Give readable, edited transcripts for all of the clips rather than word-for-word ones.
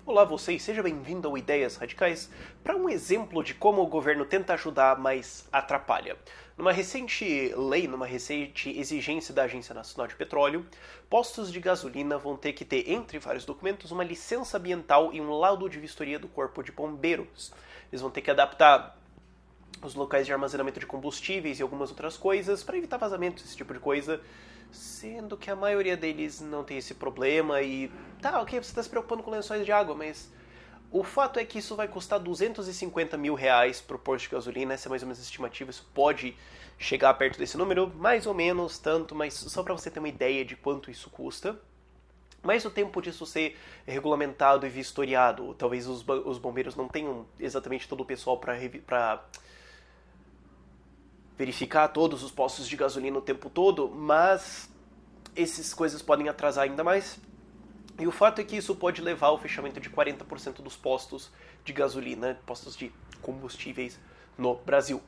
Olá você e seja bem-vindo ao Ideias Radicais para um exemplo de como o governo tenta ajudar, mas atrapalha. Numa recente lei, numa recente exigência da Agência Nacional de Petróleo, postos de gasolina vão ter que ter, entre vários documentos, uma licença ambiental e um laudo de vistoria do Corpo de Bombeiros. Eles vão ter que adaptar os locais de armazenamento de combustíveis e algumas outras coisas para evitar vazamentos, esse tipo de coisa, sendo que a maioria deles não tem esse problema e tá, ok, você está se preocupando com lençóis de água, mas o fato é que isso vai custar R$ 250 mil pro posto de gasolina, essa é mais ou menos a estimativa, isso pode chegar perto desse número, mais ou menos tanto, mas só para você ter uma ideia de quanto isso custa. Mas o tempo disso ser regulamentado e vistoriado, talvez os bombeiros não tenham exatamente todo o pessoal para verificar todos os postos de gasolina o tempo todo, mas essas coisas podem atrasar ainda mais. E o fato é que isso pode levar ao fechamento de 40% dos postos de gasolina, postos de combustíveis no Brasil.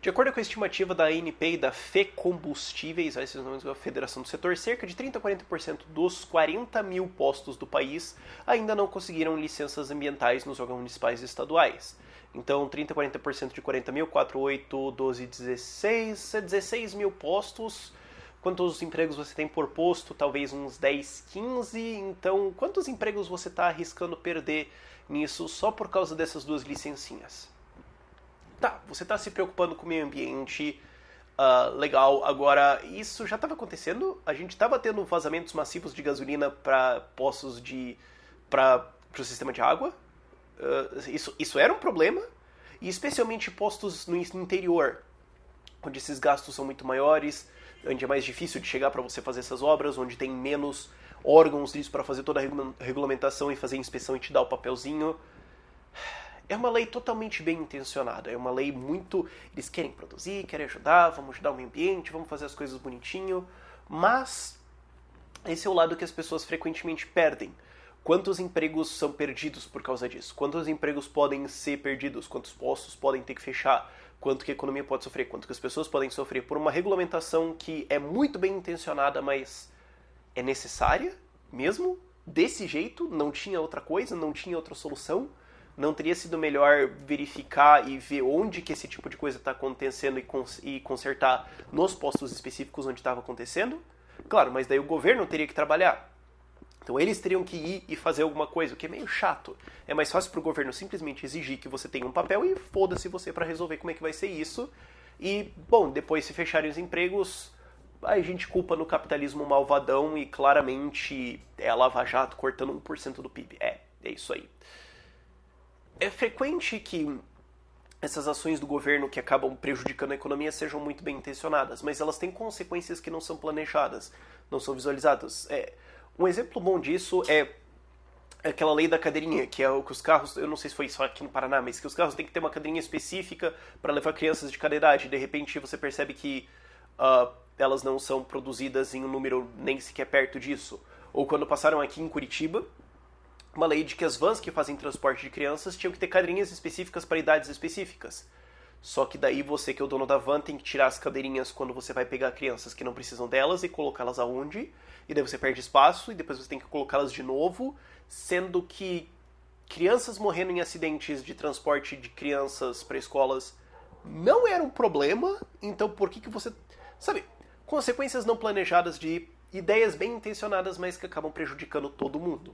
De acordo com a estimativa da ANP e da FECombustíveis, esses nomes da Federação do Setor, cerca de 30 a 40% dos 40 mil postos do país ainda não conseguiram licenças ambientais nos órgãos municipais e estaduais. Então, 30 a 40% de 40 mil, 4, 8, 12, 16 mil postos. Quantos empregos você tem por posto? Talvez uns 10, 15. Então, quantos empregos você está arriscando perder nisso só por causa dessas duas licencinhas? Tá, você está se preocupando com o meio ambiente, legal. Agora, isso já estava acontecendo? A gente estava tendo vazamentos massivos de gasolina para postos para o sistema de água? Isso era um problema, e especialmente postos no interior, onde esses gastos são muito maiores, onde é mais difícil de chegar para você fazer essas obras, onde tem menos órgãos disso para fazer toda a regulamentação e fazer a inspeção e te dar o papelzinho. É uma lei totalmente bem intencionada, é uma lei muito... Eles querem produzir, querem ajudar, vamos ajudar o meio ambiente, vamos fazer as coisas bonitinho, mas esse é o lado que as pessoas frequentemente perdem. Quantos empregos são perdidos por causa disso? Quantos empregos podem ser perdidos? Quantos postos podem ter que fechar? Quanto que a economia pode sofrer? Quanto que as pessoas podem sofrer por uma regulamentação que é muito bem intencionada, mas é necessária mesmo? Desse jeito? Não tinha outra coisa? Não tinha outra solução? Não teria sido melhor verificar e ver onde que esse tipo de coisa está acontecendo e consertar nos postos específicos onde estava acontecendo? Claro, mas daí o governo teria que trabalhar. Então eles teriam que ir e fazer alguma coisa, o que é meio chato. É mais fácil para o governo simplesmente exigir que você tenha um papel e foda-se você para resolver como é que vai ser isso. E, bom, depois se fecharem os empregos, a gente culpa no capitalismo malvadão e claramente é a Lava Jato cortando 1% do PIB. É isso aí. É frequente que essas ações do governo que acabam prejudicando a economia sejam muito bem intencionadas, mas elas têm consequências que não são planejadas, não são visualizadas. Um exemplo bom disso é aquela lei da cadeirinha, que é o que os carros, eu não sei se foi só aqui no Paraná, mas que os carros têm que ter uma cadeirinha específica para levar crianças de cada idade. De repente você percebe que elas não são produzidas em um número nem sequer perto disso. Ou quando passaram aqui em Curitiba, uma lei de que as vans que fazem transporte de crianças tinham que ter cadeirinhas específicas para idades específicas. Só que daí você, que é o dono da van, tem que tirar as cadeirinhas quando você vai pegar crianças que não precisam delas e colocá-las aonde, e daí você perde espaço, e depois você tem que colocá-las de novo, sendo que crianças morrendo em acidentes de transporte de crianças para escolas não era um problema, então por que você... Sabe, consequências não planejadas de ideias bem intencionadas, mas que acabam prejudicando todo mundo.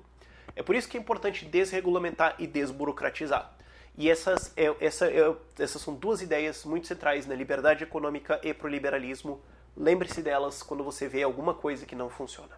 É por isso que é importante desregulamentar e desburocratizar. E essas são duas ideias muito centrais na liberdade econômica e pro liberalismo. Lembre-se delas quando você vê alguma coisa que não funciona.